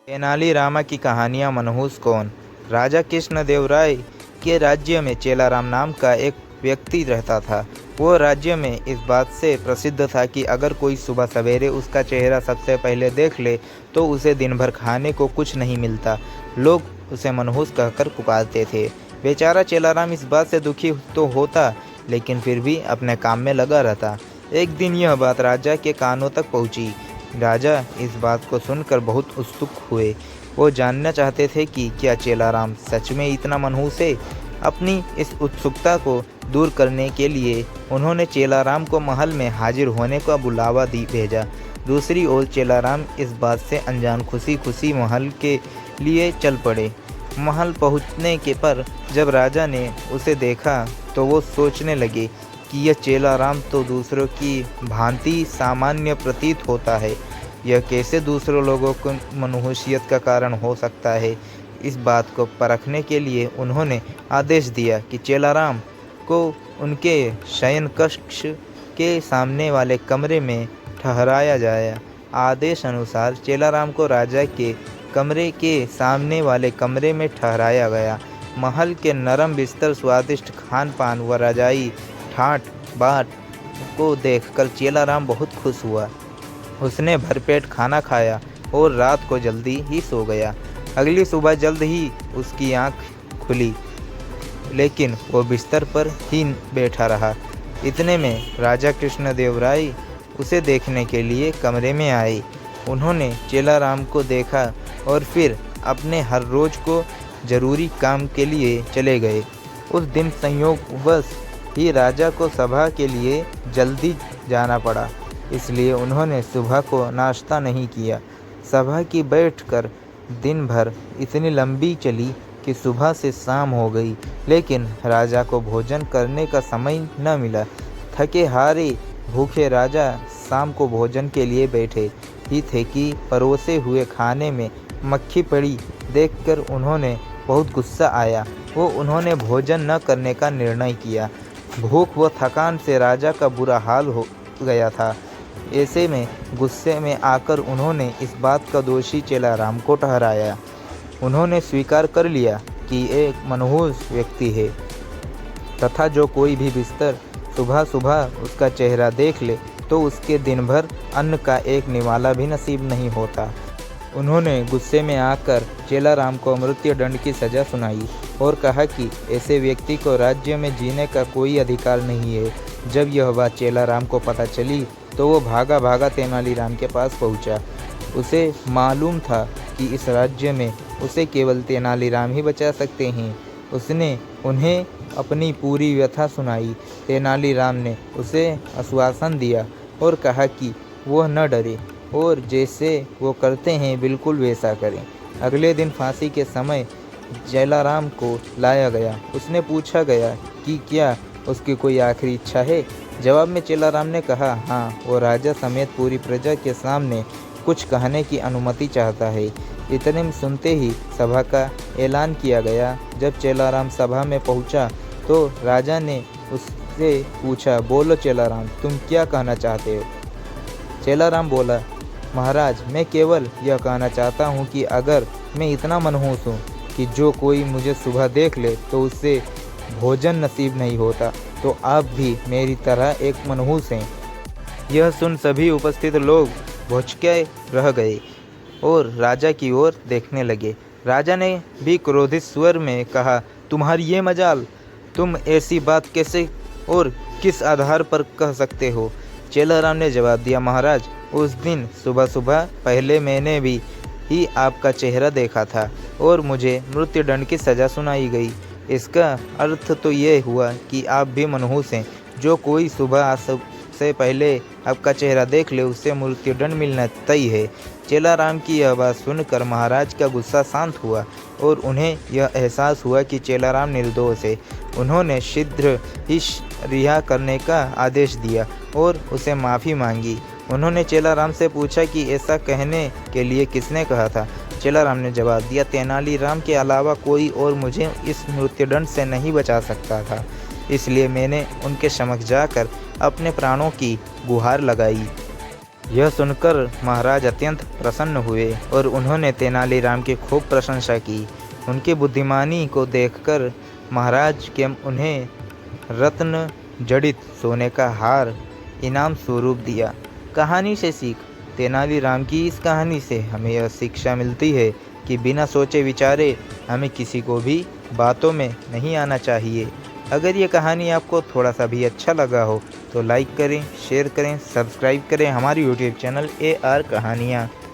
तेनालीरामा की कहानियाँ मनहूस कौन? राजा कृष्णदेवराय के राज्य में चेलाराम नाम का एक व्यक्ति रहता था। वो राज्य में इस बात से प्रसिद्ध था कि अगर कोई सुबह सवेरे उसका चेहरा सबसे पहले देख ले तो उसे दिन भर खाने को कुछ नहीं मिलता। लोग उसे मनहूस कहकर पुकारते थे। बेचारा चेलाराम इस बात से दुखी तो होता, लेकिन फिर भी अपने काम में लगा रहता। एक दिन यह बात राजा के कानों तक पहुंची। राजा इस बात को सुनकर बहुत उत्सुक हुए। वो जानना चाहते थे कि क्या चेलाराम सच में इतना मनहूस है। अपनी इस उत्सुकता को दूर करने के लिए उन्होंने चेलाराम को महल में हाजिर होने का बुलावा भेजा। दूसरी ओर चेलाराम इस बात से अनजान खुशी खुशी महल के लिए चल पड़े। महल पहुंचने के पर जब राजा ने उसे देखा तो वो सोचने लगे कि यह चेलाराम तो दूसरों की भांति सामान्य प्रतीत होता है। यह कैसे दूसरों लोगों को मनहूसियत का कारण हो सकता है। इस बात को परखने के लिए उन्होंने आदेश दिया कि चेलाराम को उनके शयन कक्ष के सामने वाले कमरे में ठहराया जाए। आदेश अनुसार चेलाराम को राजा के कमरे के सामने वाले कमरे में ठहराया गया। महल के नरम बिस्तर, स्वादिष्ट खान पान व रजाई ठाट बाट को देखकर चेलाराम बहुत खुश हुआ। उसने भरपेट खाना खाया और रात को जल्दी ही सो गया। अगली सुबह जल्द ही उसकी आंख खुली, लेकिन वो बिस्तर पर ही बैठा रहा। इतने में राजा कृष्णदेवराय उसे देखने के लिए कमरे में आए। उन्होंने चेलाराम को देखा और फिर अपने हर रोज को जरूरी काम के लिए चले गए। उस दिन संयोगवश ही राजा को सभा के लिए जल्दी जाना पड़ा, इसलिए उन्होंने सुबह को नाश्ता नहीं किया। सभा की बैठकर दिन भर इतनी लंबी चली कि सुबह से शाम हो गई, लेकिन राजा को भोजन करने का समय न मिला। थके हारे भूखे राजा शाम को भोजन के लिए बैठे ही थे कि परोसे हुए खाने में मक्खी पड़ी देखकर उन्होंने बहुत गुस्सा आया। उन्होंने भोजन न करने का निर्णय किया। भूख व थकान से राजा का बुरा हाल हो गया था। ऐसे में गुस्से में आकर उन्होंने इस बात का दोषी चेलाराम को ठहराया। उन्होंने स्वीकार कर लिया कि एक मनहूस व्यक्ति है तथा जो कोई भी बिस्तर सुबह सुबह उसका चेहरा देख ले तो उसके दिन भर अन्न का एक निवाला भी नसीब नहीं होता। उन्होंने गुस्से में आकर चेलाराम को मृत्यु दंड की सज़ा सुनाई और कहा कि ऐसे व्यक्ति को राज्य में जीने का कोई अधिकार नहीं है। जब यह बात चेलाराम को पता चली तो वो भागा भागा तेनालीराम के पास पहुंचा। उसे मालूम था कि इस राज्य में उसे केवल तेनालीराम ही बचा सकते हैं। उसने उन्हें अपनी पूरी व्यथा सुनाई। तेनालीराम ने उसे आश्वासन दिया और कहा कि वह न डरे और जैसे वो करते हैं बिल्कुल वैसा करें। अगले दिन फांसी के समय चेलाराम को लाया गया। उसने पूछा गया कि क्या उसकी कोई आखिरी इच्छा है। जवाब में चेलाराम ने कहा, हाँ, वो राजा समेत पूरी प्रजा के सामने कुछ कहने की अनुमति चाहता है। इतने में सुनते ही सभा का ऐलान किया गया। जब चेलाराम सभा में पहुंचा तो राजा ने उससे पूछा, बोलो चेलाराम, तुम क्या कहना चाहते हो। चेलाराम बोला, महाराज, मैं केवल यह कहना चाहता हूँ कि अगर मैं इतना मनहूस हूँ कि जो कोई मुझे सुबह देख ले तो उससे भोजन नसीब नहीं होता, तो आप भी मेरी तरह एक मनहूस हैं। यह सुन सभी उपस्थित लोग भौंचके रह गए और राजा की ओर देखने लगे। राजा ने भी क्रोधित स्वर में कहा, तुम्हारी ये मजाल, तुम ऐसी बात कैसे और किस आधार पर कह सकते हो। चेलाराम ने जवाब दिया, महाराज, उस दिन सुबह सुबह पहले मैंने भी ही आपका चेहरा देखा था और मुझे मृत्युदंड की सज़ा सुनाई गई। इसका अर्थ तो ये हुआ कि आप भी मनहूस हैं। जो कोई सुबह से पहले आपका चेहरा देख ले उससे मृत्युदंड मिलना तय है। चेलाराम की यह बात सुनकर महाराज का गुस्सा शांत हुआ और उन्हें यह एहसास हुआ कि चेलाराम निर्दोष है। उन्होंने शीघ्र ही रिहा करने का आदेश दिया और उसे माफ़ी मांगी। उन्होंने चेलाराम से पूछा कि ऐसा कहने के लिए किसने कहा था। चेलाराम ने जवाब दिया, तेनालीराम के अलावा कोई और मुझे इस मृत्युदंड से नहीं बचा सकता था, इसलिए मैंने उनके समक्ष जाकर अपने प्राणों की गुहार लगाई। यह सुनकर महाराज अत्यंत प्रसन्न हुए और उन्होंने तेनालीराम की खूब प्रशंसा की। उनकी बुद्धिमानी को देखकर महाराज के उन्हें रत्न जड़ित सोने का हार इनाम स्वरूप दिया। कहानी से सीख। तेनालीराम की इस कहानी से हमें यह शिक्षा मिलती है कि बिना सोचे विचारे हमें किसी को भी बातों में नहीं आना चाहिए। अगर ये कहानी आपको थोड़ा सा भी अच्छा लगा हो तो लाइक करें, शेयर करें, सब्सक्राइब करें हमारी यूट्यूब चैनल AR कहानियाँ।